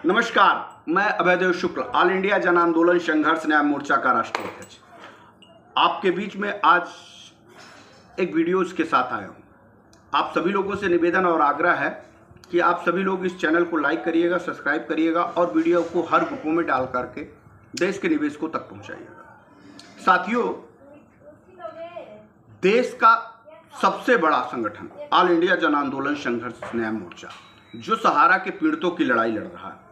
नमस्कार, मैं अभयदेव शुक्ल, all India जन आंदोलन संघर्ष न्याय मोर्चा का राष्ट्रीय अध्यक्ष आपके बीच में आज एक वीडियो के साथ आया हूं। आप सभी लोगों से निवेदन और आग्रह है कि आप सभी लोग इस चैनल को लाइक करिएगा, सब्सक्राइब करिएगा और वीडियो को हर ग्रुपों में डाल करके देश के निवेशकों तक पहुंचाइएगा। साथियों, देश का सबसे बड़ा संगठन ऑल इंडिया जन आंदोलन संघर्ष न्याय मोर्चा, जो सहारा के पीड़ितों की लड़ाई लड़ रहा है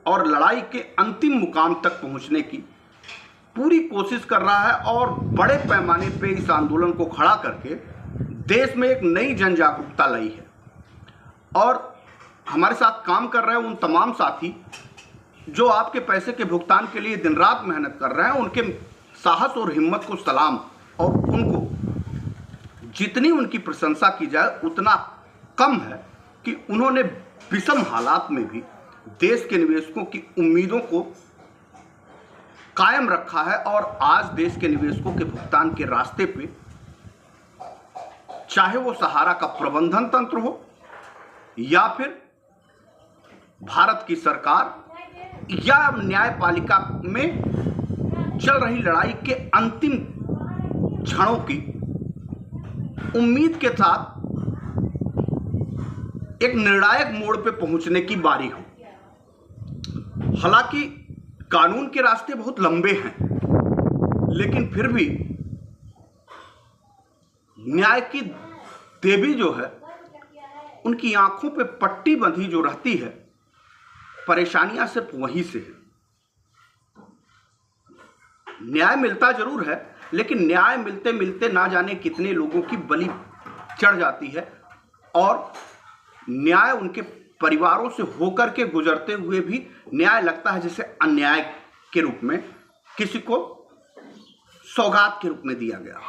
और लड़ाई के अंतिम मुकाम तक पहुंचने की पूरी कोशिश कर रहा है और बड़े पैमाने पे इस आंदोलन को खड़ा करके देश में एक नई जन जागरूकता लाई है। और हमारे साथ काम कर रहे हैं उन तमाम साथी जो आपके पैसे के भुगतान के लिए दिन रात मेहनत कर रहे हैं, उनके साहस और हिम्मत को सलाम, और उनको जितनी उनकी प्रशंसा की जाए उतना कम है कि उन्होंने विषम हालात में भी देश के निवेशकों की उम्मीदों को कायम रखा है और आज देश के निवेशकों के भुगतान के रास्ते पे, चाहे वो सहारा का प्रबंधन तंत्र हो या फिर भारत की सरकार या न्यायपालिका में चल रही लड़ाई के अंतिम क्षणों की उम्मीद के साथ एक निर्णायक मोड़ पे पहुंचने की बारी हो। हालांकि कानून के रास्ते बहुत लंबे हैं, लेकिन फिर भी न्याय की देवी जो है, उनकी आंखों पे पट्टी बंधी जो रहती है, परेशानियां सिर्फ वहीं से है। न्याय मिलता जरूर है, लेकिन न्याय मिलते मिलते ना जाने कितने लोगों की बलि चढ़ जाती है और न्याय उनके परिवारों से होकर के गुजरते हुए भी न्याय लगता है जैसे अन्याय के रूप में किसी को सौगात के रूप में दिया गया।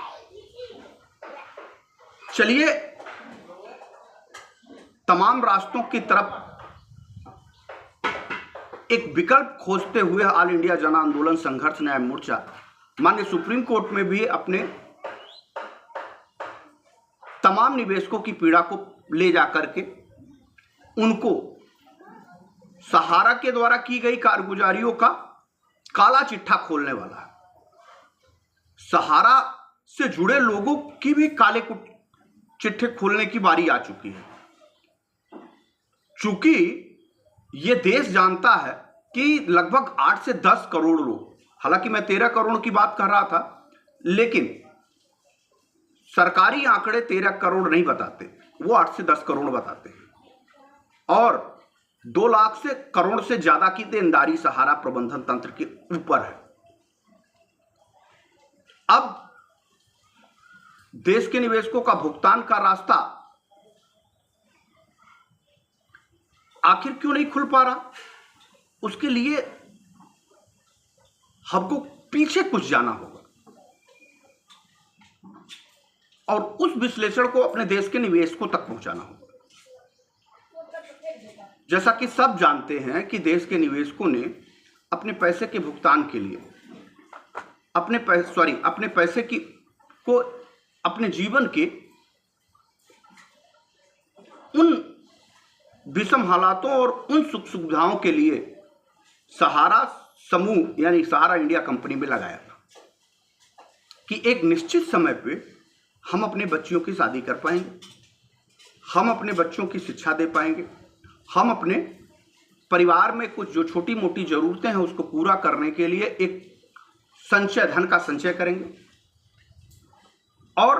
चलिए, तमाम रास्तों की तरफ एक विकल्प खोजते हुए ऑल इंडिया जन आंदोलन संघर्ष न्याय मोर्चा माननीय सुप्रीम कोर्ट में भी अपने तमाम निवेशकों की पीड़ा को ले जाकर के उनको सहारा के द्वारा की गई कारगुजारियों का काला चिट्ठा खोलने वाला है। सहारा से जुड़े लोगों की भी काले चिट्ठे खोलने की बारी आ चुकी है। चूंकि यह देश जानता है कि लगभग 8 से 10 करोड़ लोग, हालांकि मैं 13 करोड़ की बात कर रहा था, लेकिन सरकारी आंकड़े 13 करोड़ नहीं बताते, वो 8 से 10 करोड़ बताते हैं और 2 लाख से करोड़ से ज्यादा की देनदारी सहारा प्रबंधन तंत्र के ऊपर है। अब देश के निवेशकों का भुगतान का रास्ता आखिर क्यों नहीं खुल पा रहा, उसके लिए हमको पीछे कुछ जाना होगा और उस विश्लेषण को अपने देश के निवेशकों तक पहुंचाना होगा। जैसा कि सब जानते हैं कि देश के निवेशकों ने अपने पैसे के भुगतान के लिए अपने पैसे को अपने जीवन के उन विषम हालातों और उन सुख सुविधाओं के लिए सहारा समूह यानी सहारा इंडिया कंपनी में लगाया था कि एक निश्चित समय पे हम अपने बच्चियों की शादी कर पाएंगे, हम अपने बच्चों की शिक्षा दे पाएंगे, हम अपने परिवार में कुछ जो छोटी मोटी जरूरतें हैं उसको पूरा करने के लिए एक संचय, धन का संचय करेंगे और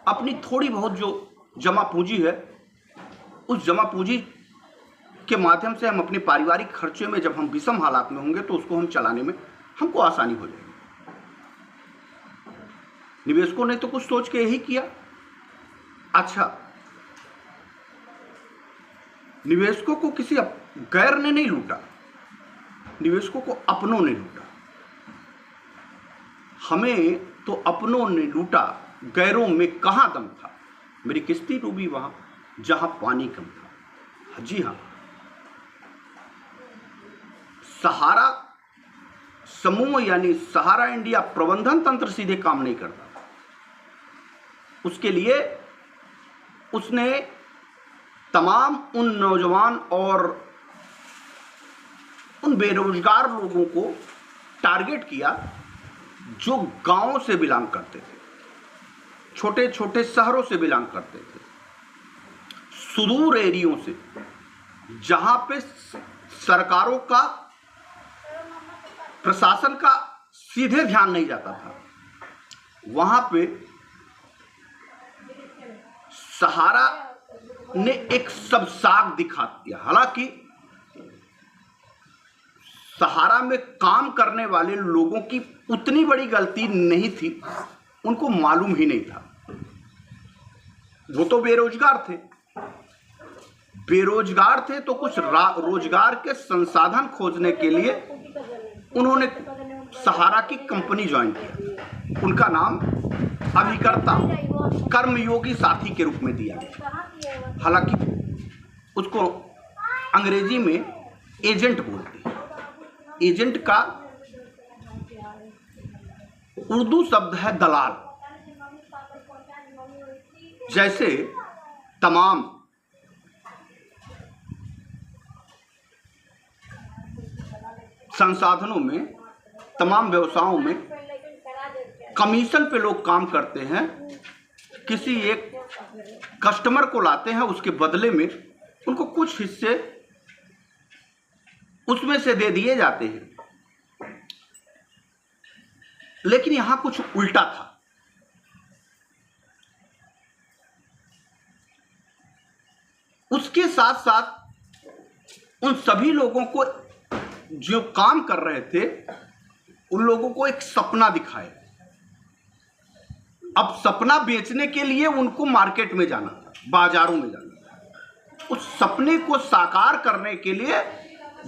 अपनी थोड़ी बहुत जो जमा पूंजी है, उस जमा पूंजी के माध्यम से हम अपने पारिवारिक खर्चे में, जब हम विषम हालात में होंगे तो उसको हम चलाने में हमको आसानी हो जाएगी। निवेशकों ने तो कुछ सोच के यही किया। अच्छा, निवेशकों को किसी गैर ने नहीं लूटा, निवेशकों को अपनों ने लूटा। हमें तो अपनों ने लूटा, गैरों में कहां दम था। मेरी किस्ती डूबी वहां जहां पानी कम था। जी हां, सहारा समूह यानी सहारा इंडिया प्रबंधन तंत्र सीधे काम नहीं करता। उसके लिए उसने तमाम उन नौजवान और उन बेरोजगार लोगों को टारगेट किया जो गांवों से बिलोंग करते थे, छोटे छोटे शहरों से बिलोंग करते थे, सुदूर एरियो से, जहां पे सरकारों का, प्रशासन का सीधे ध्यान नहीं जाता था। वहां पे सहारा ने एक सब साग दिखा दिया। हालांकि सहारा में काम करने वाले लोगों की उतनी बड़ी गलती नहीं थी, उनको मालूम ही नहीं था। वो तो बेरोजगार थे, तो कुछ रोजगार के संसाधन खोजने के लिए उन्होंने सहारा की कंपनी ज्वाइन किया। उनका नाम अभिकर्ता कर्मयोगी साथी के रूप में दिया गया। हालांकि उसको अंग्रेजी में एजेंट बोलते हैं। एजेंट का उर्दू शब्द है दलाल। जैसे तमाम संसाधनों में, तमाम व्यवसायों में कमीशन पे लोग काम करते हैं, किसी एक कस्टमर को लाते हैं, उसके बदले में उनको कुछ हिस्से उसमें से दे दिए जाते हैं। लेकिन यहां कुछ उल्टा था। उसके साथ साथ उन सभी लोगों को जो काम कर रहे थे, उन लोगों को एक सपना दिखाया। अब सपना बेचने के लिए उनको मार्केट में जाना था, बाजारों में जाना था। उस सपने को साकार करने के लिए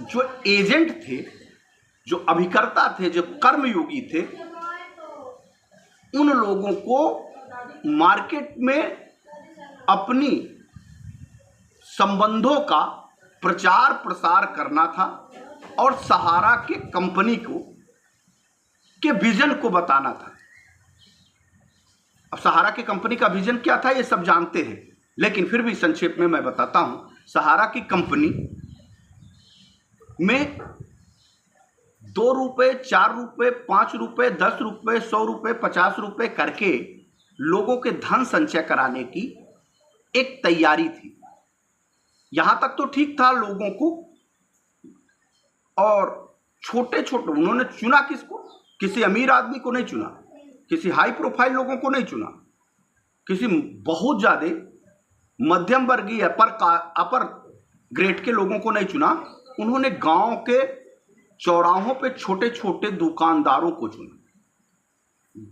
जो एजेंट थे, जो अभिकर्ता थे, जो कर्मयोगी थे, उन लोगों को मार्केट में अपनी संबंधों का प्रचार प्रसार करना था और सहारा के कंपनी को के विजन को बताना था। अब सहारा की कंपनी का विजन क्या था ये सब जानते हैं, लेकिन फिर भी संक्षेप में मैं बताता हूं। सहारा की कंपनी में 2 रुपए, 4 रुपए, 5 रुपए, 10 रुपए, 100 रुपए, 50 रुपए करके लोगों के धन संचय कराने की एक तैयारी थी। यहां तक तो ठीक था लोगों को, और छोटे छोटे उन्होंने चुना किसको? किसी अमीर आदमी को नहीं चुना, किसी हाई प्रोफाइल लोगों को नहीं चुना, किसी बहुत ज्यादा मध्यम वर्गीय अपर ग्रेड के लोगों को नहीं चुना। उन्होंने गांव के चौराहों पे छोटे छोटे दुकानदारों को चुना,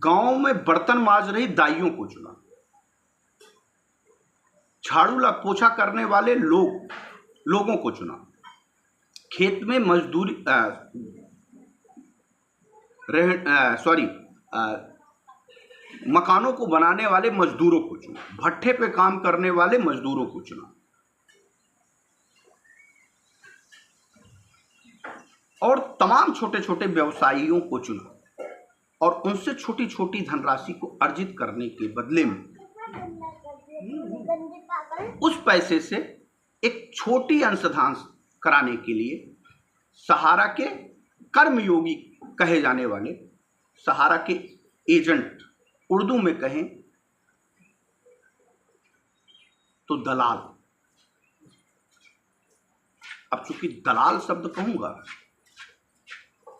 गांव में बर्तन मांज रही दाइयों को चुना, झाड़ू पोछा करने वाले लोगों को चुना, खेत में मजदूरी मकानों को बनाने वाले मजदूरों को चुना, भट्ठे पे काम करने वाले मजदूरों को चुना, और तमाम छोटे छोटे व्यवसायियों को चुना, और उनसे छोटी छोटी धनराशि को अर्जित करने के बदले में उस पैसे से एक छोटी अंशदान कराने के लिए सहारा के कर्मयोगी कहे जाने वाले, सहारा के एजेंट, उर्दू में कहें तो दलाल। अब चूंकि दलाल शब्द कहूंगा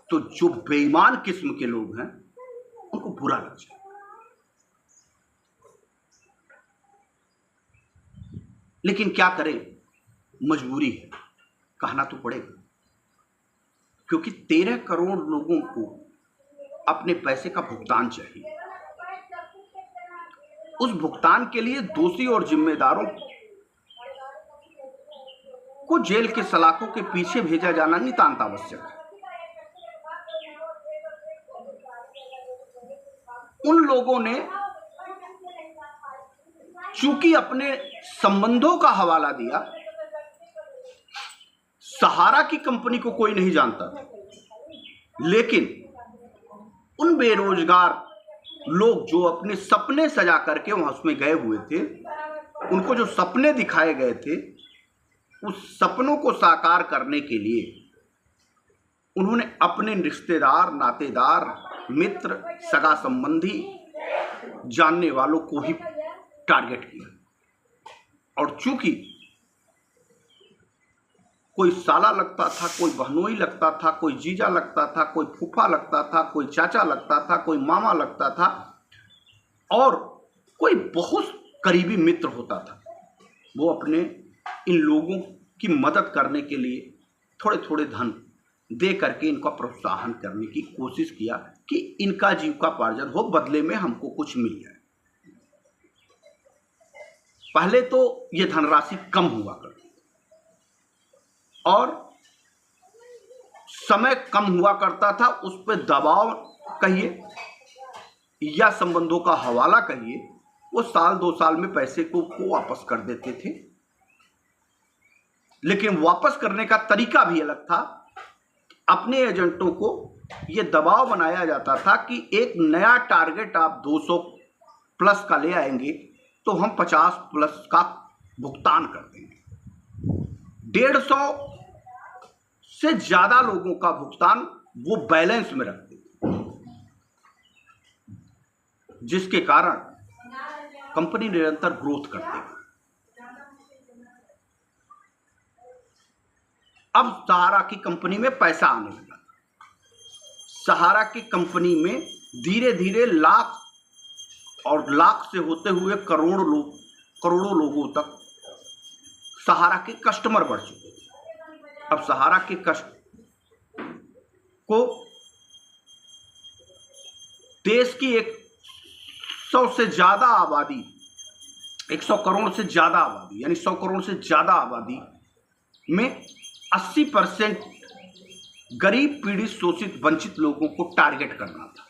तो जो बेईमान किस्म के लोग हैं उनको बुरा लग जाए, लेकिन क्या करें, मजबूरी है, कहना तो पड़ेगा, क्योंकि 13 करोड़ लोगों को अपने पैसे का भुगतान चाहिए। उस भुगतान के लिए दोषी और जिम्मेदारों को जेल के सलाखों के पीछे भेजा जाना नितांत आवश्यक है। उन लोगों ने चूंकि अपने संबंधों का हवाला दिया, सहारा की कंपनी को कोई नहीं जानता था, लेकिन उन बेरोजगार लोग जो अपने सपने सजा करके वहां उसमें गए हुए थे, उनको जो सपने दिखाए गए थे उस सपनों को साकार करने के लिए उन्होंने अपने रिश्तेदार, नातेदार, मित्र, सगा संबंधी, जानने वालों को ही टारगेट किया। और चूंकि कोई साला लगता था, कोई बहनोई लगता था, कोई जीजा लगता था, कोई फूफा लगता था, कोई चाचा लगता था, कोई मामा लगता था और कोई बहुत करीबी मित्र होता था, वो अपने इन लोगों की मदद करने के लिए थोड़े थोड़े धन दे करके इनका प्रोत्साहन करने की कोशिश किया कि इनका जीविकोपार्जन हो, बदले में हमको कुछ मिल जाए। पहले तो ये धनराशि कम हुआ करती और समय कम हुआ करता था, उस पर दबाव कहिए या संबंधों का हवाला कहिए, वो साल 2 साल में पैसे को वापस कर देते थे। लेकिन वापस करने का तरीका भी अलग था। अपने एजेंटों को ये दबाव बनाया जाता था कि एक नया टारगेट आप 200 प्लस का ले आएंगे तो हम 50 प्लस का भुगतान कर देंगे। 150 से ज्यादा लोगों का भुगतान वो बैलेंस में रखते थे, जिसके कारण कंपनी निरंतर ग्रोथ करती है। अब सहारा की कंपनी में पैसा आने लगा। सहारा की कंपनी में धीरे धीरे लाख और लाख से होते हुए करोड़ों लोगों तक सहारा के कस्टमर बढ़ चुके थे। अब सहारा के को देश की 100 से ज्यादा आबादी, 100 करोड़ से ज्यादा आबादी यानी 100 करोड़ से ज्यादा आबादी में 80% गरीब, पीड़ित, शोषित, वंचित लोगों को टारगेट करना था।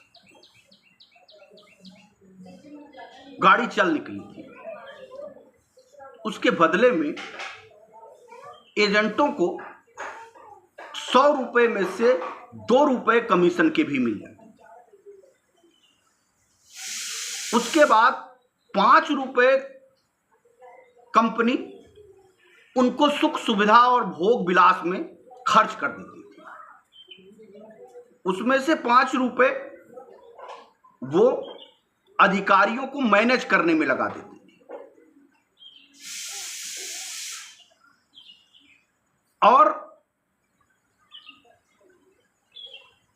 गाड़ी चल निकली थी। उसके बदले में एजेंटों को 100 रुपए में से 2 रुपए कमीशन के भी मिल जाते। उसके बाद 5 रुपए कंपनी उनको सुख सुविधा और भोग विलास में खर्च कर देती थी। उसमें से 5 रुपए वो अधिकारियों को मैनेज करने में लगा देती थी और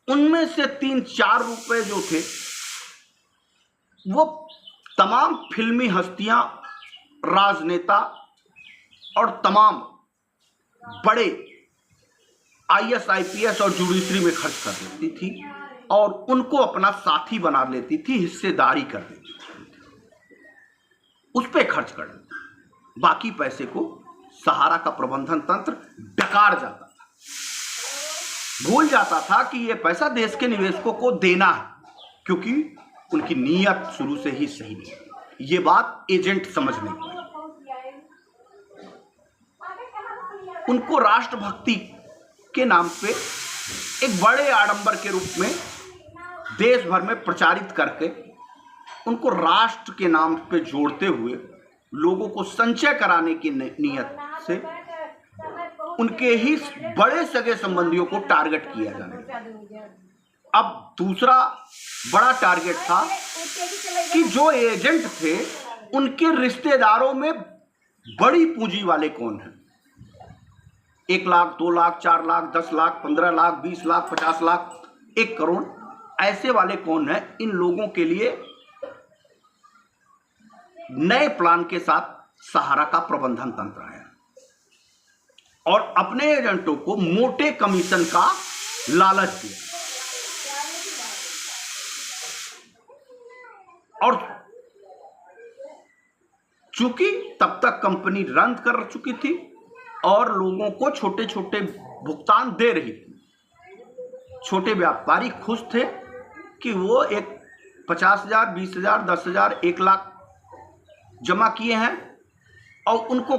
उनमें से 3-4 रुपए जो थे वो तमाम फिल्मी हस्तियां, राजनेता और तमाम बड़े IAS, IPS और जुडिशरी में खर्च कर देती थी और उनको अपना साथी बना लेती थी, हिस्सेदारी कर देती थी, उस पर खर्च कर देती। बाकी पैसे को सहारा का प्रबंधन तंत्र डकार जाता था, भूल जाता था कि यह पैसा देश के निवेशकों को देना है, क्योंकि उनकी नीयत शुरू से ही सही नहीं। ये बात एजेंट समझ नहीं पाए। उनको राष्ट्रभक्ति के नाम पे एक बड़े आडंबर के रूप में देश भर में प्रचारित करके उनको राष्ट्र के नाम पे जोड़ते हुए लोगों को संचय कराने की नीयत से उनके ही बड़े सगे संबंधियों को टारगेट किया जाने लगा। अब दूसरा बड़ा टारगेट था कि जो एजेंट थे उनके रिश्तेदारों में बड़ी पूंजी वाले कौन हैं। 1 लाख, 2 लाख, 4 लाख, 10 लाख, 15 लाख, 20 लाख, 50 लाख, 1 करोड़, ऐसे वाले कौन हैं। इन लोगों के लिए नए प्लान के साथ सहारा का प्रबंधन तंत्र आया और अपने एजेंटों को मोटे कमीशन का लालच दिया और चूंकि तब तक कंपनी रन कर चुकी थी और लोगों को छोटे छोटे भुगतान दे रही थी, छोटे व्यापारी खुश थे कि वो एक 50,000, 20,000, 10,000, 1 लाख जमा किए हैं और उनको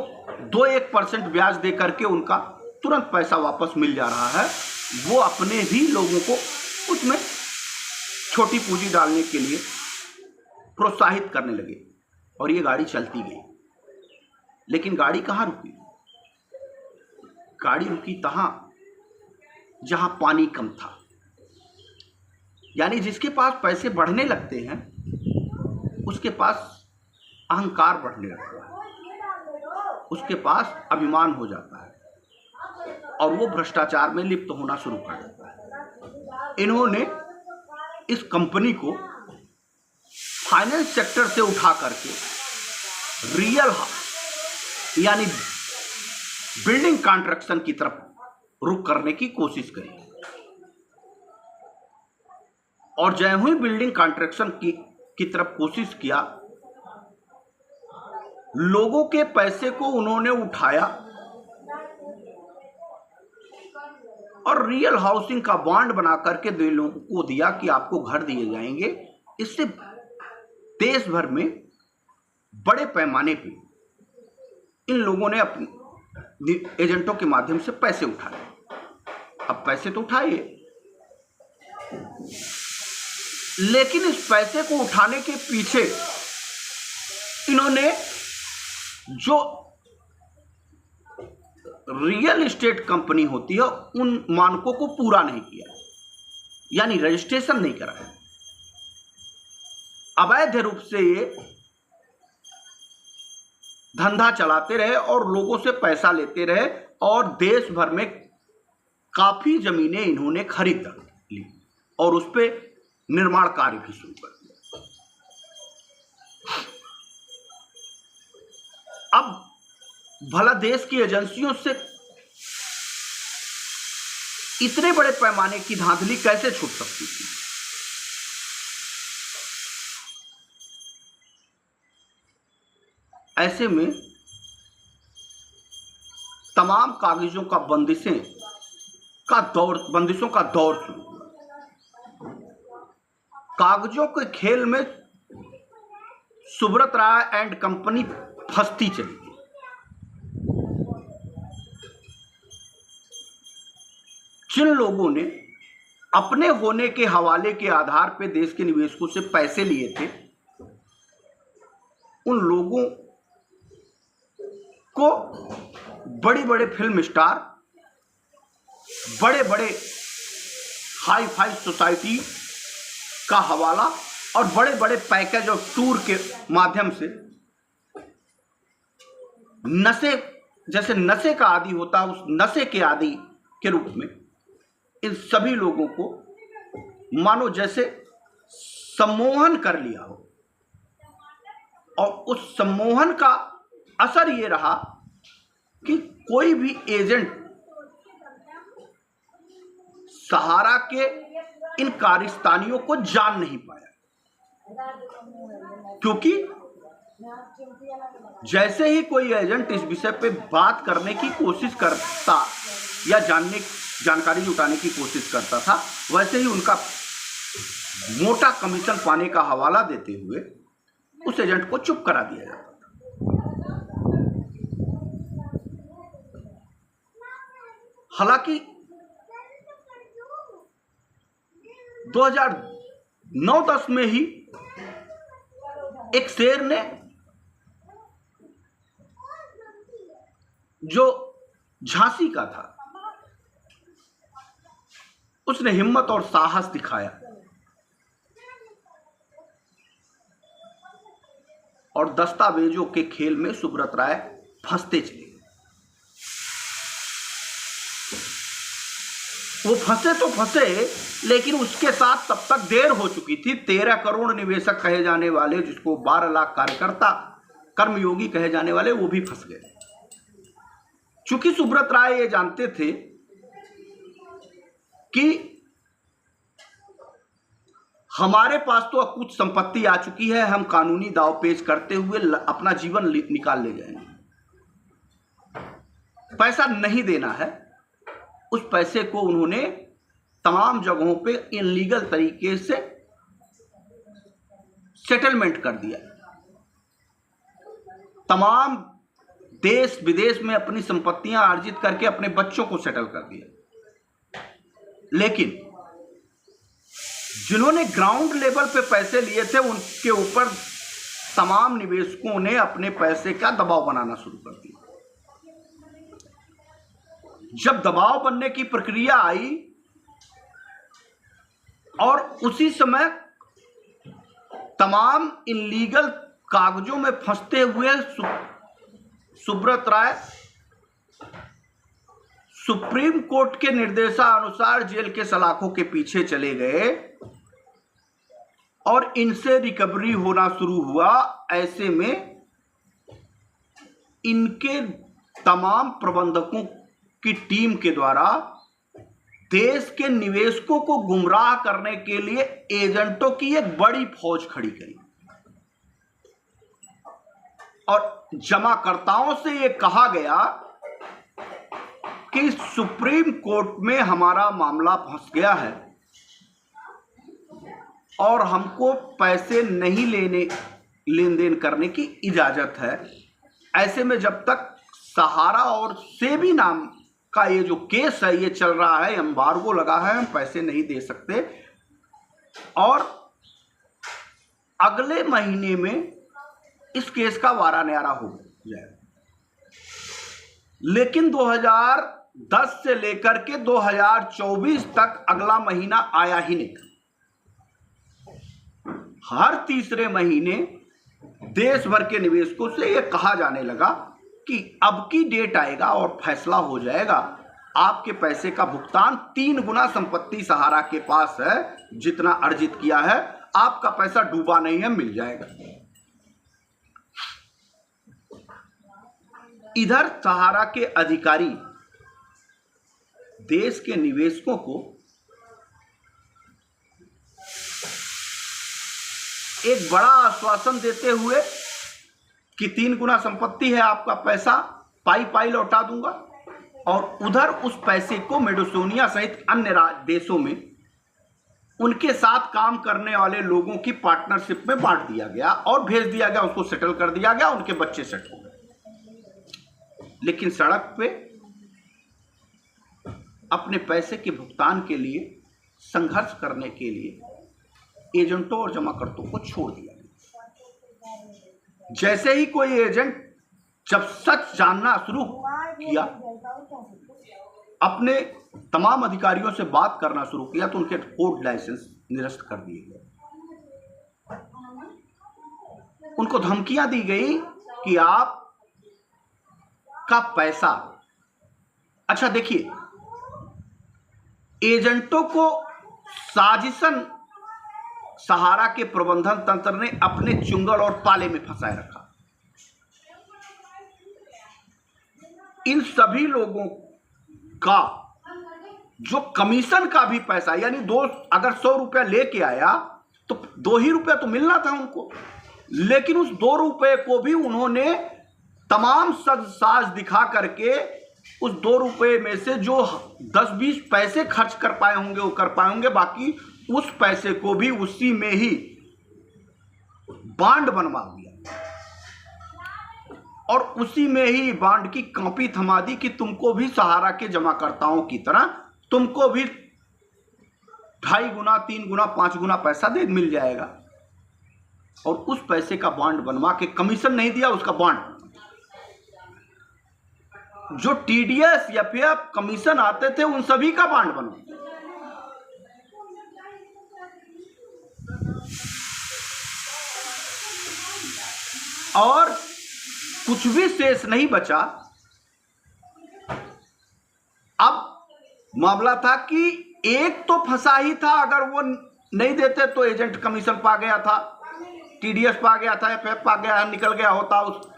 2-1% ब्याज दे करके उनका तुरंत पैसा वापस मिल जा रहा है। वो अपने भी लोगों को उसमें छोटी पूंजी डालने के लिए प्रोत्साहित करने लगे और ये गाड़ी चलती गई। लेकिन गाड़ी कहाँ रुकी? गाड़ी रुकी तहां जहां पानी कम था। यानी जिसके पास पैसे बढ़ने लगते हैं उसके पास अहंकार बढ़ने लगता है, उसके पास अभिमान हो जाता है और वो भ्रष्टाचार में लिप्त होना शुरू कर देता है। इन्होंने इस कंपनी को फाइनेंस सेक्टर से उठा करके रियल यानी बिल्डिंग कंस्ट्रक्शन की तरफ रुख करने की कोशिश करी और जय हुई बिल्डिंग कंस्ट्रक्शन की तरफ कोशिश किया, लोगों के पैसे को उन्होंने उठाया और रियल हाउसिंग का बॉन्ड बना करके दो लोगों को दिया कि आपको घर दिए जाएंगे। इससे देश भर में बड़े पैमाने पे इन लोगों ने अपने एजेंटों के माध्यम से पैसे उठाए। अब पैसे तो उठाए, लेकिन इस पैसे को उठाने के पीछे इन्होंने जो रियल एस्टेट कंपनी होती है उन मानकों को पूरा नहीं किया, यानी रजिस्ट्रेशन नहीं कराया। अवैध रूप से ये धंधा चलाते रहे और लोगों से पैसा लेते रहे और देश भर में काफी जमीनें इन्होंने खरीद ली और उस पर निर्माण कार्य भी शुरू कर दिया। अब भला देश की एजेंसियों से इतने बड़े पैमाने की धांधली कैसे छूट सकती थी? ऐसे में तमाम कागजों का बंदिशों का दौर शुरू हुआ। कागजों के खेल में सुब्रत राय एंड कंपनी फंसती चली गई। जिन लोगों ने अपने होने के हवाले के आधार पर देश के निवेशकों से पैसे लिए थे, उन लोगों को बड़ी बड़े फिल्म स्टार, बड़े बड़े हाई फाई सोसाइटी का हवाला और बड़े बड़े पैकेज और टूर के माध्यम से नशे, जैसे नशे का आदी होता है, उस नशे के आदी के रूप में इन सभी लोगों को मानो जैसे सम्मोहन कर लिया हो। और उस सम्मोहन का असर ये रहा कि कोई भी एजेंट सहारा के इन कारस्तानियों को जान नहीं पाया, क्योंकि जैसे ही कोई एजेंट इस विषय पे बात करने की कोशिश करता या जानकारी जुटाने की कोशिश करता था, वैसे ही उनका मोटा कमीशन पाने का हवाला देते हुए उस एजेंट को चुप करा दिया जाता था। हालांकि 2009-10 में ही एक शेर ने जो झांसी का था, उसने हिम्मत और साहस दिखाया और दस्तावेजों के खेल में सुब्रत राय फंसते चले गए। वो फंसे तो फंसे, लेकिन उसके साथ तब तक देर हो चुकी थी। 13 करोड़ निवेशक कहे जाने वाले, जिसको 12 लाख कार्यकर्ता कर्मयोगी कहे जाने वाले, वो भी फंस गए। चूंकि सुब्रत राय ये जानते थे कि हमारे पास तो कुछ संपत्ति आ चुकी है, हम कानूनी दांवपेच करते हुए अपना जीवन निकाल ले जाएंगे, पैसा नहीं देना है। उस पैसे को उन्होंने तमाम जगहों पे इनलीगल तरीके से सेटलमेंट कर दिया। तमाम देश विदेश में अपनी संपत्तियां अर्जित करके अपने बच्चों को सेटल कर दिया। लेकिन जिन्होंने ग्राउंड लेवल पे पैसे लिए थे, उनके ऊपर तमाम निवेशकों ने अपने पैसे का दबाव बनाना शुरू कर दिया। जब दबाव बनने की प्रक्रिया आई और उसी समय तमाम इलीगल कागजों में फंसते हुए सुब्रत राय सुप्रीम कोर्ट के निर्देशानुसार जेल के सलाखों के पीछे चले गए और इनसे रिकवरी होना शुरू हुआ। ऐसे में इनके तमाम प्रबंधकों की टीम के द्वारा देश के निवेशकों को गुमराह करने के लिए एजेंटों की एक बड़ी फौज खड़ी करी और जमाकर्ताओं से यह कहा गया कि सुप्रीम कोर्ट में हमारा मामला फंस गया है और हमको पैसे नहीं लेन देन करने की इजाजत है। ऐसे में जब तक सहारा और सेबी नाम का ये जो केस है ये चल रहा है, एम्बार्गो लगा है, हम पैसे नहीं दे सकते और अगले महीने में इस केस का वारा न्यारा हो जाए। लेकिन 2010 से लेकर के 2024 तक अगला महीना आया ही नहीं। हर तीसरे महीने देश भर के निवेशकों से यह कहा जाने लगा कि अब की डेट आएगा और फैसला हो जाएगा, आपके पैसे का भुगतान 3 गुना संपत्ति सहारा के पास है, जितना अर्जित किया है, आपका पैसा डूबा नहीं है, मिल जाएगा। इधर सहारा के अधिकारी देश के निवेशकों को एक बड़ा आश्वासन देते हुए कि 3 गुना संपत्ति है, आपका पैसा पाई लौटा दूंगा, और उधर उस पैसे को मेडोसोनिया सहित अन्य देशों में उनके साथ काम करने वाले लोगों की पार्टनरशिप में बांट दिया गया और भेज दिया गया, उसको सेटल कर दिया गया, उनके बच्चे सेट हो गए। लेकिन सड़क पे अपने पैसे के भुगतान के लिए संघर्ष करने के लिए एजेंटों और जमाकर्ताओं को छोड़ दिया। जैसे ही कोई एजेंट जब सच जानना शुरू किया, अपने तमाम अधिकारियों से बात करना शुरू किया, तो उनके कोर्ट लाइसेंस निरस्त कर दिए गए। उनको धमकियां दी गई कि आप का पैसा, अच्छा देखिए, एजेंटों को साजिशन सहारा के प्रबंधन तंत्र ने अपने चुंगल और पाले में फंसाए रखा। इन सभी लोगों का जो कमीशन का भी पैसा, यानी अगर 100 रुपया लेके आया तो 2 ही रुपया तो मिलना था उनको, लेकिन उस 2 रुपये को भी उन्होंने तमाम साज दिखा करके उस 2 रुपये में से जो 10-20 पैसे खर्च कर पाए होंगे वो कर पाए होंगे, बाकी उस पैसे को भी उसी में ही बांड बनवा दिया और उसी में ही बांड की कॉपी थमा दी कि तुमको भी सहारा के जमाकर्ताओं की तरह तुमको भी 2.5 गुना, 3 गुना, 5 गुना पैसा मिल जाएगा। और उस पैसे का बांड बनवा के, कमीशन नहीं दिया, उसका बांड, जो टीडीएस या फिर कमीशन आते थे उन सभी का बांड बनवा। और कुछ भी शेष नहीं बचा। अब मामला था कि एक तो फंसा ही था, अगर वो नहीं देते तो एजेंट कमीशन पा गया था, टीडीएस पा गया था, एफएफ पा गया, निकल गया होता, उस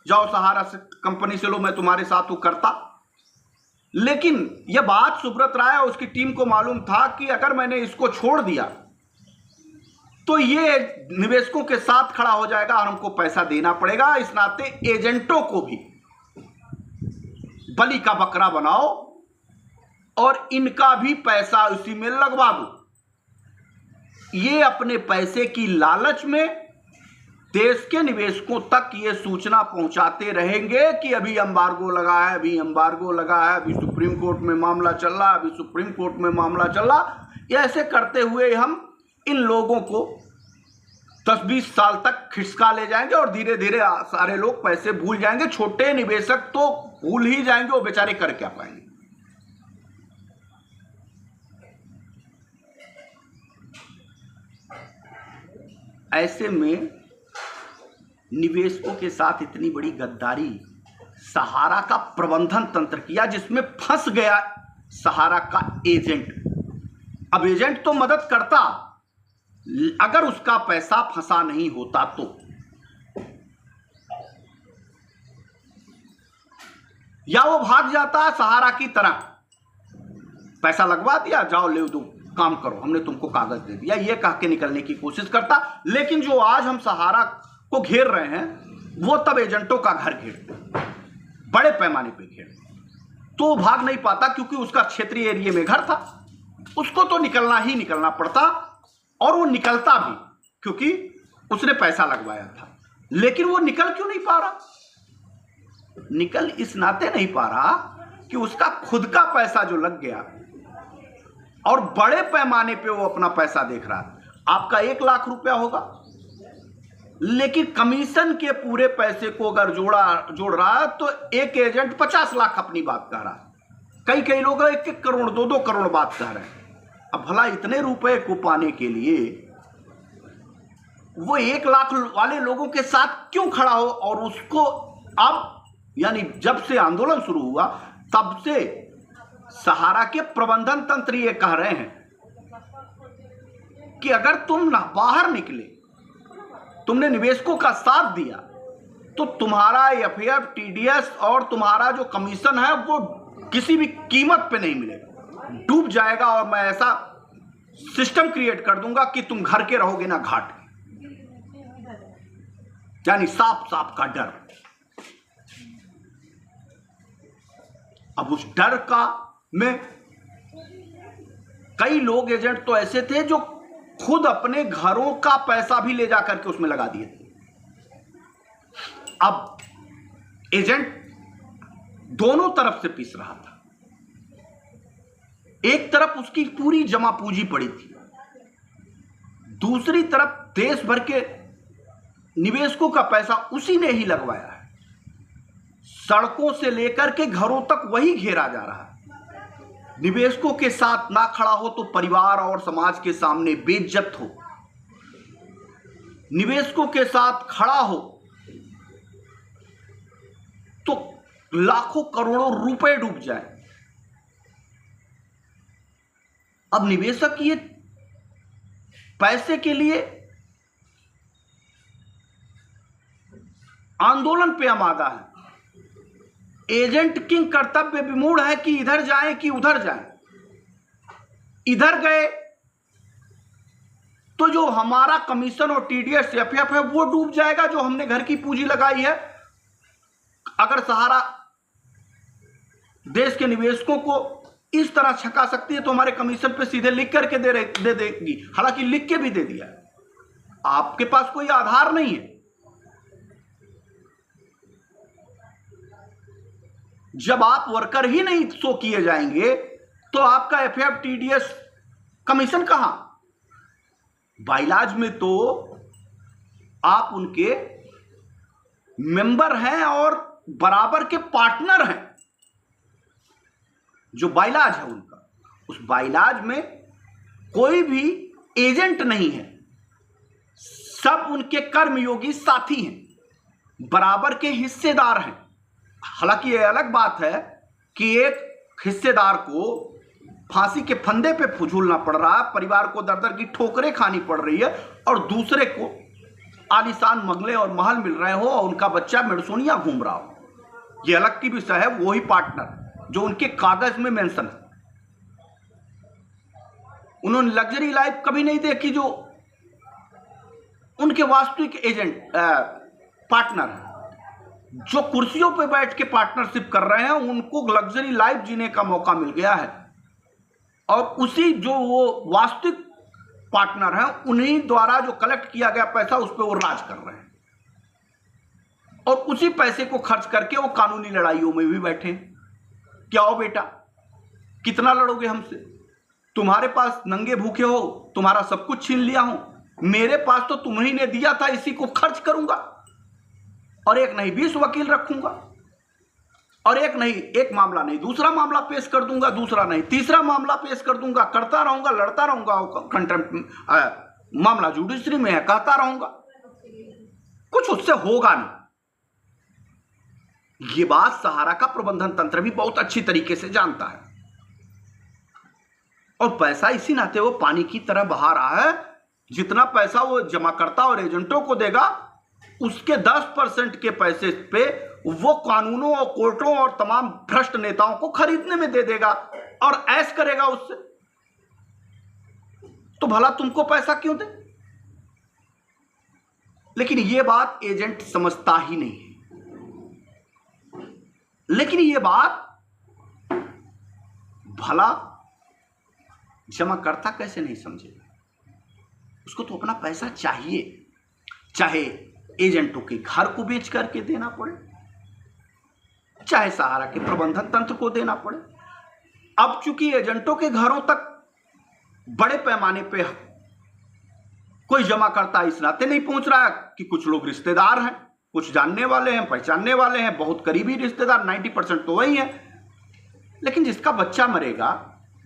जाओ सहारा से कंपनी से लो, मैं तुम्हारे साथ वो करता। लेकिन यह बात सुब्रत राय और उसकी टीम को मालूम था कि अगर मैंने इसको छोड़ दिया तो ये निवेशकों के साथ खड़ा हो जाएगा और हमको पैसा देना पड़ेगा। इस नाते एजेंटों को भी बलि का बकरा बनाओ और इनका भी पैसा उसी में लगवा दो। ये अपने पैसे की लालच में देश के निवेशकों तक ये सूचना पहुंचाते रहेंगे कि अभी एम्बार्गो लगा है, अभी एम्बार्गो लगा है, अभी सुप्रीम कोर्ट में मामला चल रहा है, अभी सुप्रीम कोर्ट में मामला चल रहा। ये ऐसे करते हुए हम इन लोगों को 10-20 साल तक खिसका ले जाएंगे और धीरे धीरे सारे लोग पैसे भूल जाएंगे। छोटे निवेशक तो भूल ही जाएंगे, वो बेचारे कर क्या पाएंगे। ऐसे में निवेशकों के साथ इतनी बड़ी गद्दारी, सहारा का प्रबंधन तंत्र किया जिसमें फंस गया सहारा का एजेंट। अब एजेंट तो मदद करता, अगर उसका पैसा फंसा नहीं होता तो। या वो भाग जाता सहारा की तरह, पैसा लगवा दिया, जाओ ले दो, काम करो, हमने तुमको कागज दे दिया, ये कह के निकलने की कोशिश करता। लेकिन जो आज हम सहारा को घेर रहे हैं वो तब एजेंटों का घर घेरते, बड़े पैमाने पे घेरते। तो भाग नहीं पाता क्योंकि उसका क्षेत्रीय एरिया में घर था, उसको तो निकलना ही निकलना पड़ता, और वो निकलता भी क्योंकि उसने पैसा लगवाया था। लेकिन वो निकल क्यों नहीं पा रहा? निकल इस नाते नहीं पा रहा कि उसका खुद का पैसा जो लग गया और बड़े पैमाने पे वो अपना पैसा देख रहा। आपका 1 लाख रुपया होगा, लेकिन कमीशन के पूरे पैसे को अगर जोड़ रहा है तो एक एजेंट 50 लाख अपनी बात कह रहा है, कई लोग 1-1 करोड़ 2-2 करोड़ बात कह रहे हैं। अब भला इतने रुपए को पाने के लिए वो 1 लाख वाले लोगों के साथ क्यों खड़ा हो? और उसको अब यानी जब से आंदोलन शुरू हुआ तब से सहारा के प्रबंधन तंत्र ये कह रहे हैं कि अगर तुम बाहर निकले, तुमने निवेशकों का साथ दिया, तो तुम्हारा एफएफ, टीडीएस और तुम्हारा जो कमीशन है वो किसी भी कीमत पे नहीं मिलेगा, डूब जाएगा। और मैं ऐसा सिस्टम क्रिएट कर दूंगा कि तुम घर के रहोगे ना घाट के। यानी सांप का डर। अब उस डर का में कई लोग एजेंट तो ऐसे थे जो खुद अपने घरों का पैसा भी ले जाकर के उसमें लगा दिए थे। अब एजेंट दोनों तरफ से पीस रहा था। एक तरफ उसकी पूरी जमा पूंजी पड़ी थी, दूसरी तरफ देश भर के निवेशकों का पैसा उसी ने ही लगवाया है। सड़कों से लेकर के घरों तक वही घेरा जा रहा है। निवेशकों के साथ ना खड़ा हो तो परिवार और समाज के सामने बेइज्जत हो, निवेशकों के साथ खड़ा हो तो लाखों करोड़ों रुपए डूब जाए। अब निवेशक ये पैसे के लिए आंदोलन पे आमादा है। एजेंट किंग कर्तव्य विमूढ़ है कि इधर जाएं कि उधर जाएं। इधर गए तो जो हमारा कमीशन और टीडीएस एफएफ है वो डूब जाएगा, जो हमने घर की पूंजी लगाई है। अगर सहारा देश के निवेशकों को इस तरह छका सकती है तो हमारे कमीशन पे सीधे लिख करके दे देगी। हालांकि लिख के भी दे दिया, आपके पास कोई आधार नहीं है। जब आप वर्कर ही नहीं शो किए जाएंगे तो आपका एफएफ, टीडीएस, कमीशन कहां? बाइलाज में तो आप उनके मेंबर हैं और बराबर के पार्टनर हैं। जो बाइलाज है उनका, उस बाइलाज में कोई भी एजेंट नहीं है, सब उनके कर्मयोगी साथी हैं, बराबर के हिस्सेदार हैं। हालांकि यह अलग बात है कि एक हिस्सेदार को फांसी के फंदे पे फुझूलना पड़ रहा है, परिवार को दर-दर की ठोकरें खानी पड़ रही है, और दूसरे को आलीशान बंगले और महल मिल रहे हो और उनका बच्चा मेडसोनिया घूम रहा हो। यह अलग की विषय है। वही पार्टनर जो उनके कागज में मेंशन है, उन्होंने लग्जरी लाइफ कभी नहीं देखी जो उनके वास्तविक एजेंट पार्टनर है। जो कुर्सियों पे बैठ के पार्टनरशिप कर रहे हैं उनको लग्जरी लाइफ जीने का मौका मिल गया है, और उसी जो वो वास्तविक पार्टनर हैं उन्हीं द्वारा जो कलेक्ट किया गया पैसा उस पर वो राज कर रहे हैं, और उसी पैसे को खर्च करके वो कानूनी लड़ाइयों में भी बैठे हैं। क्या हो बेटा, कितना लड़ोगे हमसे? तुम्हारे पास नंगे भूखे हो, तुम्हारा सब कुछ छीन लिया हूं, मेरे पास तो तुम्हीं ने दिया था, इसी को खर्च करूंगा, और एक नहीं 20 वकील रखूंगा, और एक नहीं, एक मामला नहीं दूसरा मामला पेश कर दूंगा, दूसरा नहीं तीसरा मामला पेश कर दूंगा, करता रहूंगा, लड़ता रहूंगा, कंटेम्प्ट मामला जुडिशरी में है, कहता रहूंगा, कुछ उससे होगा नहीं। ये बात सहारा का प्रबंधन तंत्र भी बहुत अच्छी तरीके से जानता है और पैसा इसी नाते वो पानी की तरह बहा रहा है। जितना पैसा वो जमाकर्ता और एजेंटों को देगा उसके 10% के पैसे पे वो कानूनों और कोर्टों और तमाम भ्रष्ट नेताओं को खरीदने में दे देगा और ऐश करेगा उससे। तो भला तुमको पैसा क्यों दे? लेकिन ये बात एजेंट समझता ही नहीं है। लेकिन ये बात भला जमाकर्ता कैसे नहीं समझेगा? उसको तो अपना पैसा चाहिए, चाहे एजेंटों के घर को बेच करके देना पड़े, चाहे सहारा के प्रबंधन तंत्र को देना पड़े। अब चूंकि एजेंटों के घरों तक बड़े पैमाने पे कोई जमाकर्ता इस नाते नहीं पहुंच रहा है कि कुछ लोग रिश्तेदार हैं, कुछ जानने वाले हैं, पहचानने वाले हैं, बहुत करीबी रिश्तेदार, 90% तो वही है। लेकिन जिसका बच्चा मरेगा,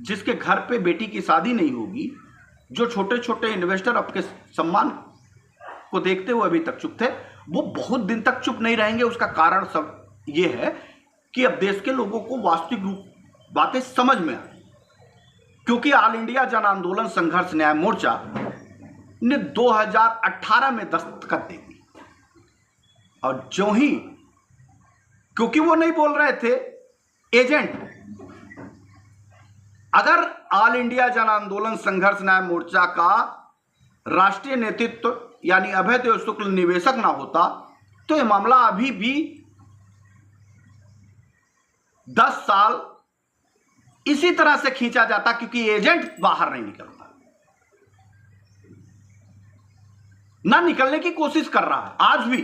जिसके घर पे बेटी की शादी नहीं होगी, जो छोटे छोटे इन्वेस्टर आपके सम्मान को देखते हुए अभी तक चुप थे, वो बहुत दिन तक चुप नहीं रहेंगे। उसका कारण सब ये है कि अब देश के लोगों को वास्तविक रूप बातें समझ में आए, क्योंकि ऑल इंडिया जन आंदोलन संघर्ष न्याय मोर्चा ने 2018 में दस्तखत दे दी और जो ही, क्योंकि वो नहीं बोल रहे थे एजेंट, अगर ऑल इंडिया जन आंदोलन संघर्ष न्याय मोर्चा का राष्ट्रीय नेतृत्व यानी अभय देव शुक्ल निवेशक ना होता तो यह मामला अभी भी 10 साल इसी तरह से खींचा जाता, क्योंकि एजेंट बाहर नहीं निकलता, ना निकलने की कोशिश कर रहा है। आज भी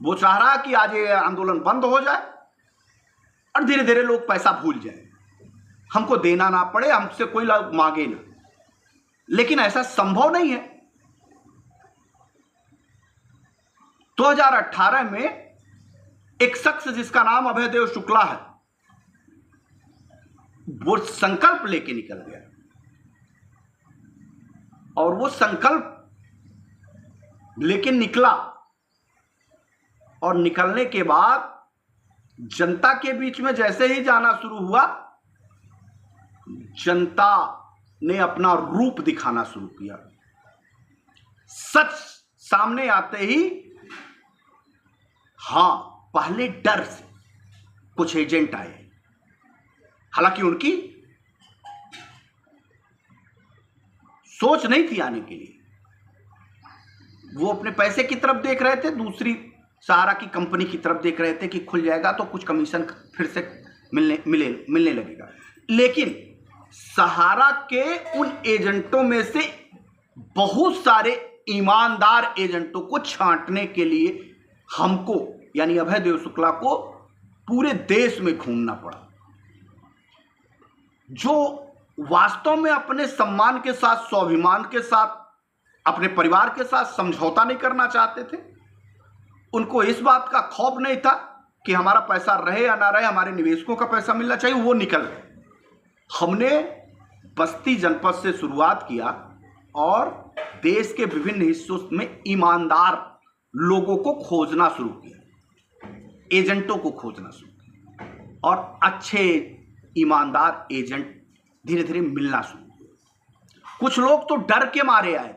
वो चाह रहा है कि आज ये आंदोलन बंद हो जाए और धीरे धीरे लोग पैसा भूल जाए, हमको देना ना पड़े, हमसे कोई लोग मांगे ना। लेकिन ऐसा संभव नहीं है। 2018 में एक शख्स जिसका नाम अभय देव शुक्ला है, वो संकल्प लेके निकल गया और वो संकल्प लेके निकला और निकलने के बाद जनता के बीच में जैसे ही जाना शुरू हुआ, जनता ने अपना रूप दिखाना शुरू किया। सच सामने आते ही, हां, पहले डर से कुछ एजेंट आए, हालांकि उनकी सोच नहीं थी आने के लिए, वो अपने पैसे की तरफ देख रहे थे, दूसरी सहारा की कंपनी की तरफ देख रहे थे कि खुल जाएगा तो कुछ कमीशन फिर से मिलने लगेगा। लेकिन सहारा के उन एजेंटों में से बहुत सारे ईमानदार एजेंटों को छांटने के लिए हमको यानी अभय देव शुक्ला को पूरे देश में घूमना पड़ा, जो वास्तव में अपने सम्मान के साथ, स्वाभिमान के साथ, अपने परिवार के साथ समझौता नहीं करना चाहते थे। उनको इस बात का खौफ नहीं था कि हमारा पैसा रहे या ना रहे, हमारे निवेशकों का पैसा मिलना चाहिए, वो निकल गए। हमने बस्ती जनपद से शुरुआत किया और देश के विभिन्न हिस्सों में ईमानदार लोगों को खोजना शुरू किया, एजेंटों को खोजना शुरू किया और अच्छे ईमानदार एजेंट धीरे धीरे मिलना शुरू हुए। कुछ लोग तो डर के मारे आए थे,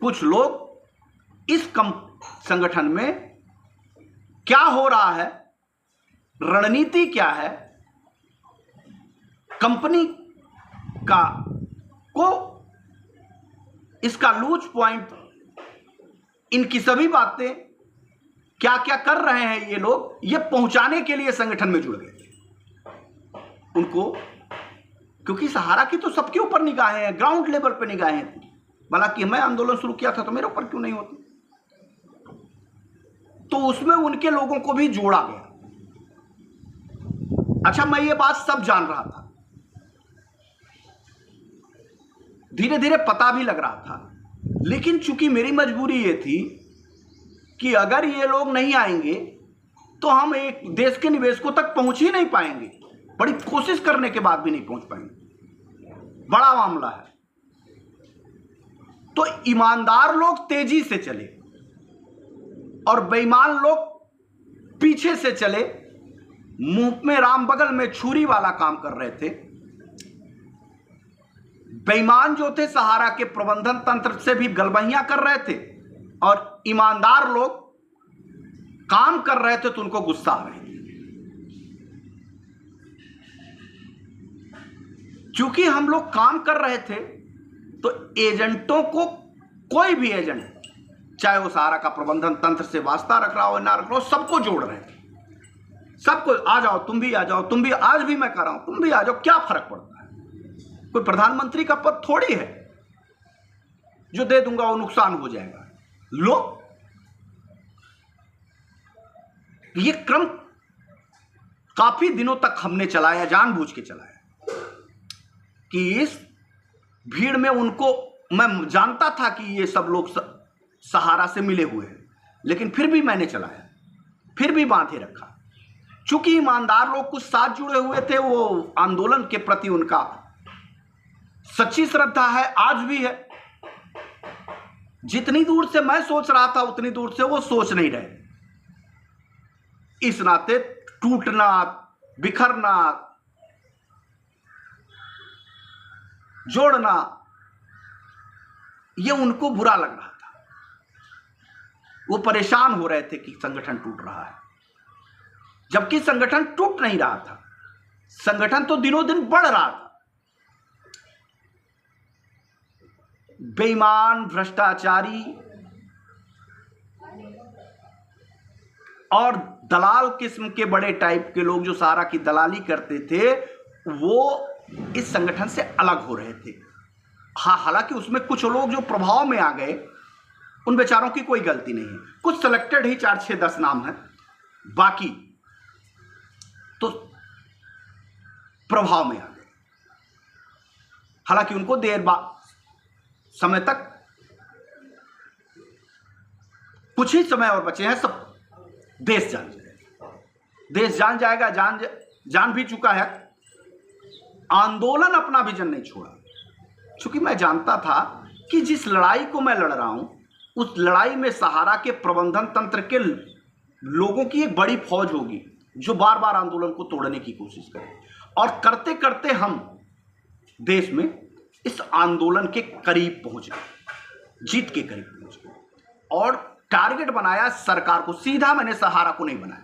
कुछ लोग इस संगठन में क्या हो रहा है, रणनीति क्या है, कंपनी का को इसका लूज पॉइंट, इनकी सभी बातें क्या क्या कर रहे हैं ये लोग, ये पहुंचाने के लिए संगठन में जुड़ गए थे उनको, क्योंकि सहारा की तो सबके ऊपर निगाहें हैं, ग्राउंड लेवल पे निगाहें थी। भला कि मैं आंदोलन शुरू किया था तो मेरे ऊपर क्यों नहीं होती? तो उसमें उनके लोगों को भी जोड़ा गया। अच्छा, मैं ये बात सब जान रहा था, धीरे धीरे पता भी लग रहा था, लेकिन चूंकि मेरी मजबूरी ये थी कि अगर ये लोग नहीं आएंगे तो हम एक देश के निवेशकों तक पहुंच ही नहीं पाएंगे, बड़ी कोशिश करने के बाद भी नहीं पहुंच पाएंगे। बड़ा मामला है। तो ईमानदार लोग तेजी से चले और बेईमान लोग पीछे से चले, मुंह में राम बगल में छुरी वाला काम कर रहे थे। बेईमान जो थे सहारा के प्रबंधन तंत्र से भी गलबहियां कर रहे थे और ईमानदार लोग काम कर रहे थे तो उनको गुस्सा आ रही थी। क्योंकि हम लोग काम कर रहे थे तो एजेंटों को, कोई भी एजेंट चाहे वो सहारा का प्रबंधन तंत्र से वास्ता रख रहा हो ना रख रहा हो, सबको जोड़ रहे थे। सबको आ जाओ, तुम भी आ जाओ, तुम भी, आज भी मैं कर रहा हूं, तुम भी आ जाओ, क्या फर्क पड़ता है? कोई प्रधानमंत्री का पद थोड़ी है जो दे दूंगा वो नुकसान हो जाएगा। लो, ये क्रम काफी दिनों तक हमने चलाया, जानबूझ के चलाया कि इस भीड़ में उनको, मैं जानता था कि ये सब लोग सहारा से मिले हुए हैं, लेकिन फिर भी मैंने चलाया, फिर भी बांधे रखा। चूंकि ईमानदार लोग कुछ साथ जुड़े हुए थे, वो आंदोलन के प्रति उनका सच्ची श्रद्धा है, आज भी है। जितनी दूर से मैं सोच रहा था उतनी दूर से वो सोच नहीं रहे। इस नाते टूटना, बिखरना, जोड़ना, ये उनको बुरा लग रहा था। वो परेशान हो रहे थे कि संगठन टूट रहा है, जबकि संगठन टूट नहीं रहा था, संगठन तो दिनों दिन बढ़ रहा था। बेईमान, भ्रष्टाचारी और दलाल किस्म के बड़े टाइप के लोग जो सहारा की दलाली करते थे, वो इस संगठन से अलग हो रहे थे। हाँ, हालांकि उसमें कुछ लोग जो प्रभाव में आ गए, उन बेचारों की कोई गलती नहीं है। कुछ सिलेक्टेड ही 4, 6, 10 नाम है, बाकी तो प्रभाव में आ गए। हालांकि उनको देर बाद समय तक, कुछ ही समय और बचे हैं, सब देश जान जाएगा, देश जान जाएगा, जान भी चुका है। आंदोलन अपना विजन नहीं छोड़ा, क्योंकि मैं जानता था कि जिस लड़ाई को मैं लड़ रहा हूं, उस लड़ाई में सहारा के प्रबंधन तंत्र के लोगों की एक बड़ी फौज होगी जो बार बार आंदोलन को तोड़ने की कोशिश करे। और करते करते हम देश में इस आंदोलन के करीब पहुंच गए, जीत के करीब पहुंच गए। और टारगेट बनाया सरकार को, सीधा मैंने सहारा को नहीं बनाया।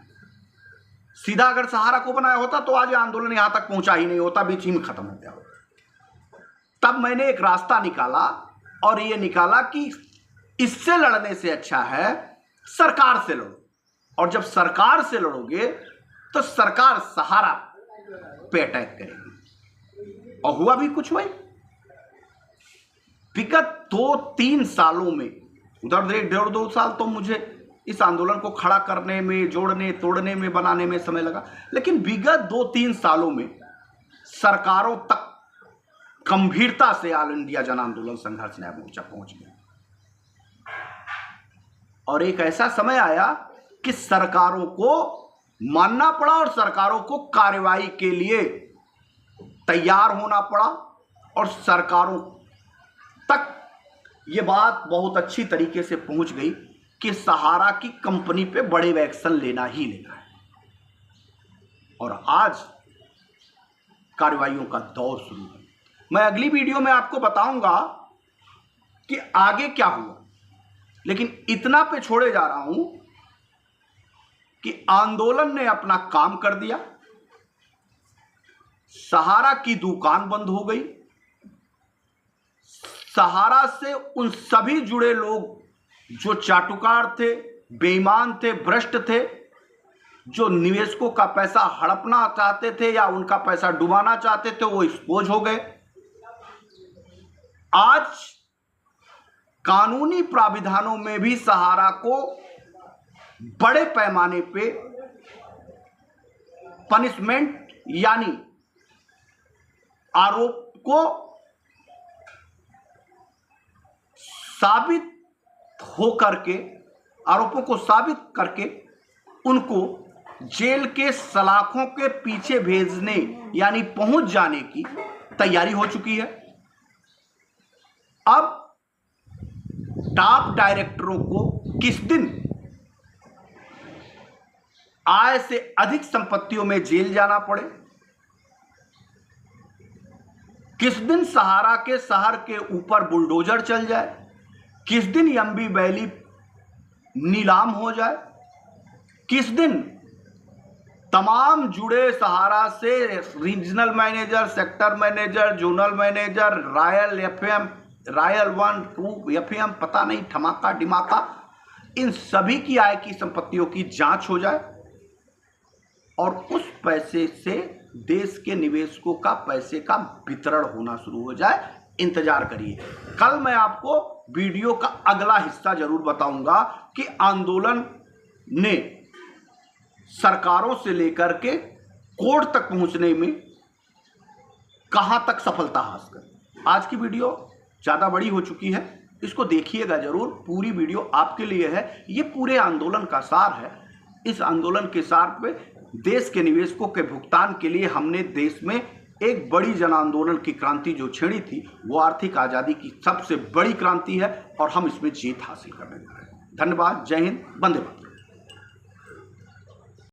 सीधा अगर सहारा को बनाया होता तो आज आंदोलन यहां तक पहुंचा ही नहीं होता, बीच ही में खत्म हो गया होता। तब मैंने एक रास्ता निकाला और ये निकाला कि इससे लड़ने से अच्छा है सरकार से लड़ो, और जब सरकार से लड़ोगे तो सरकार सहारा पे अटैक करेगी। और हुआ भी कुछ वही। विगत 2-3 सालों में, उधर 1.5-2 साल तो मुझे इस आंदोलन को खड़ा करने में, जोड़ने, तोड़ने में, बनाने में समय लगा, लेकिन विगत 2-3 सालों में सरकारों तक गंभीरता से ऑल इंडिया जन आंदोलन संघर्ष न्याय मोर्चा पहुंच गया। और एक ऐसा समय आया कि सरकारों को मानना पड़ा और सरकारों को कार्रवाई के लिए तैयार होना पड़ा। और सरकारों तक ये बात बहुत अच्छी तरीके से पहुंच गई कि सहारा की कंपनी पे बड़े एक्शन लेना ही लेना है। और आज कार्रवाइयों का दौर शुरू है। मैं अगली वीडियो में आपको बताऊंगा कि आगे क्या हुआ, लेकिन इतना पे छोड़े जा रहा हूं कि आंदोलन ने अपना काम कर दिया, सहारा की दुकान बंद हो गई, सहारा से उन सभी जुड़े लोग जो चाटुकार थे, बेईमान थे, भ्रष्ट थे, जो निवेशकों का पैसा हड़पना चाहते थे या उनका पैसा डुबाना चाहते थे, वो एक्सपोज हो गए। आज कानूनी प्राविधानों में भी सहारा को बड़े पैमाने पे पनिशमेंट यानी आरोप को साबित होकर के, आरोपों को साबित करके उनको जेल के सलाखों के पीछे भेजने यानी पहुंच जाने की तैयारी हो चुकी है। अब टॉप डायरेक्टरों को किस दिन आय से अधिक संपत्तियों में जेल जाना पड़े, किस दिन सहारा के शहर के ऊपर बुलडोजर चल जाए, किस दिन यम्बी वैली नीलाम हो जाए, किस दिन तमाम जुड़े सहारा से regional manager, sector manager, zonal manager, royal FM, royal 1, 2 FM, पता नहीं ठमाका डिमाका, इन सभी की आय की संपत्तियों की जांच हो जाए और उस पैसे से देश के निवेशकों का पैसे का वितरण होना शुरू हो जाए। इंतजार करिए, कल मैं आपको वीडियो का अगला हिस्सा जरूर बताऊंगा कि आंदोलन ने सरकारों से लेकर के कोर्ट तक पहुंचने में कहां तक सफलता हासिल कर। आज की वीडियो ज्यादा बड़ी हो चुकी है, इसको देखिएगा जरूर, पूरी वीडियो आपके लिए है। ये पूरे आंदोलन का सार है। इस आंदोलन के सार पे देश के निवेशकों के भुगतान के लिए हमने देश में एक बड़ी जन आंदोलन की क्रांति जो छेड़ी थी, वो आर्थिक आजादी की सबसे बड़ी क्रांति है और हम इसमें जीत हासिल करने जा रहे हैं। धन्यवाद, जय हिंद, वंदे मातरम।